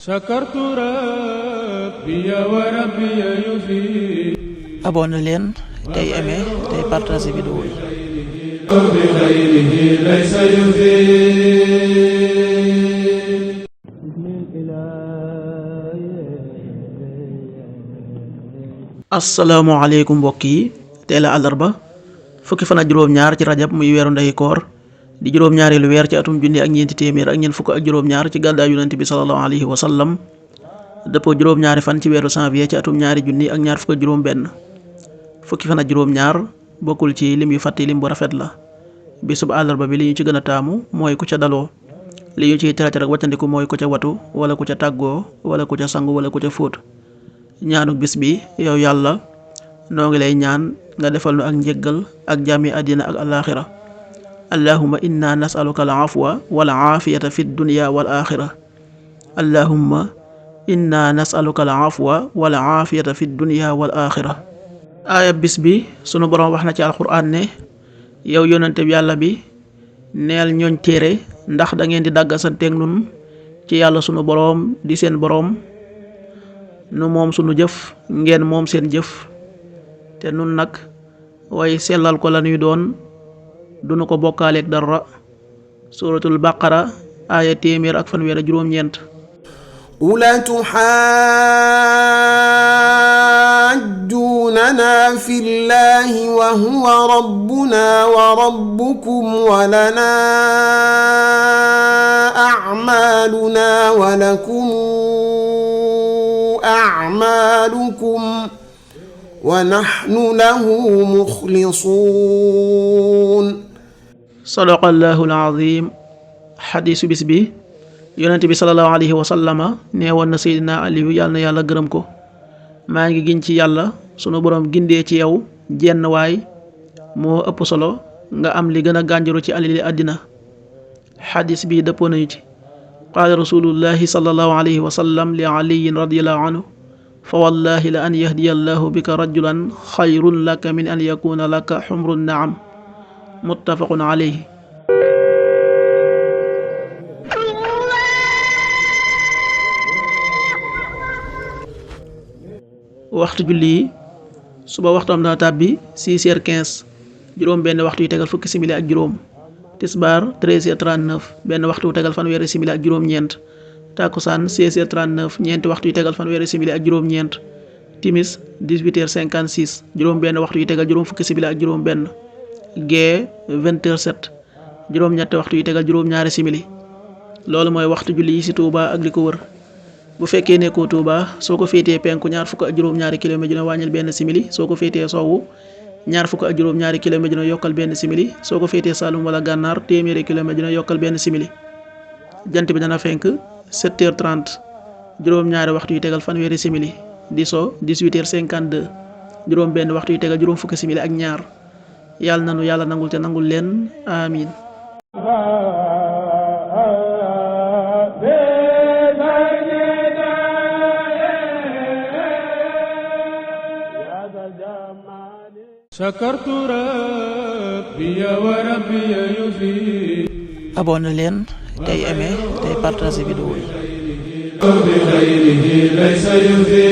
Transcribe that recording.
sakartu rabbi wa rabbi yufi abonné leen tey aimé tey partager vidéo yi bi khayrihi laysa yufi asalaamaaleykum mbokk yi tey la àllarba fukki fan ak juróom-ñaar ci rajab muy weeru ndey koor di juróom-ñaareelu weer ci atum junni ak ñeenti téeméer ak ñeent fukk ak juróom-ñaar ci gàddaay yonent bi sallallahu alayhi wa sallam dëppoo juróom-ñaari fan ci weeru janvier ci atum ñaari junni ak ñaar fukk ak juróom-benn fukki fan ak juróom-ñaar bokkul ci lim yu fàtte lim bu rafet la bisub àllarba bi li ñu ci gën a taamu mooy ku ca daloo li ñu ciy tere rek wàccandiku mooy ku ca watu wala ku ca tàggoo wala ku ca sangu wala ku ca fóot ñaanuk bis bi yow yàlla noo ngi lay ñaan nga defal nu ak njëggal ak jàmmi àddina ak alaaxira allahumma inna nasaluka al afwa wal aafiyata fi dunya wal axira allahumma inna nasaluka al afwa wal aafiyata fi dunya wal axira aaya bis bi sunu boroom wax na ci alquran ne yow yonente bi yàlla bi neel ñooñ téere ndax da ngeen di dàggasanteeg nun ci yàlla sunu boroom di seen boroom nu moom sunu jëf ngeen moom seen jëf te nun nag way sellal ko la ñuy doon dunu ko bokkaaleeg dara suratul baqara aaya téeméer ak fanweer ak juróom-ñeent ula tuxaajjuunana fi llahi wa huwa rabbuna wa rabbukum wa lana a'maaluna wa lakum a'maalukum wa nahnu lahu muxlisuun. sadaqallahu al-azim. xadiisu bis bi yonent bi sallallahu alayhi wa sallama nee woon na Seydina Aliyu yàlla na yàlla gërëm ko maa ngi giñ ci yàlla sunu boroom gindee ci yow jenn waay moo ëpp solo nga am li gën a gànjaru ci alali àddina xadiis bi dëppoo nañu ci qaala rasulullahi sallallahu alayhi wa sallam li aliyin radiyallahu anhu fa wallahi la an yahdiya allahu bika rajulan xayrun laka min an yakuna laka xumru naam muttafaqun alayhi. waxtu julli yi suba waxtoom dana tàbbi 6h15 juróom benn waxtu yu tegal fukki simili ak juróom tisbaar 13h39 benn waxtu yu tegal fanweeri simili ak juróom-ñeent takkusaan 16h39 ñeenti waxtu yu tegal fanweeri simili ak juróom-ñeent timis 18h56 juróom benn waxtu yu tegal juróom fukki simili ak juróom benn gee 20h07 juróom ñetti waxtu yu tegal juróom ñaari simili loolu mooy waxtu julli yi ci Touba ak li ko wër bu fekkee nekkoo Touba soo ko féetee penku ñaar fukk ak juróom ñaari kilomètre dina wàññil benn simili soo ko féetee sowwu ñaar fukk ak juróom ñaari kilomètre dina yokkal benn simili soo ko féetee Saloum wala Gànnaar téeméeri kilomètre dina yokkal benn simili jant bi dana fenk 7h30 juróom ñaari waxtu yu tegal fanweeri simili di so 18h52 juróom benn waxtu yu tegal juróom fukki simili ak ñaar yàlla nanu yàlla nangul te nangul leen amin sakartu rabbi wa rabbi yufi abonné leen tey aimé tey partager vidéo yi bi khayrihi laysa yufi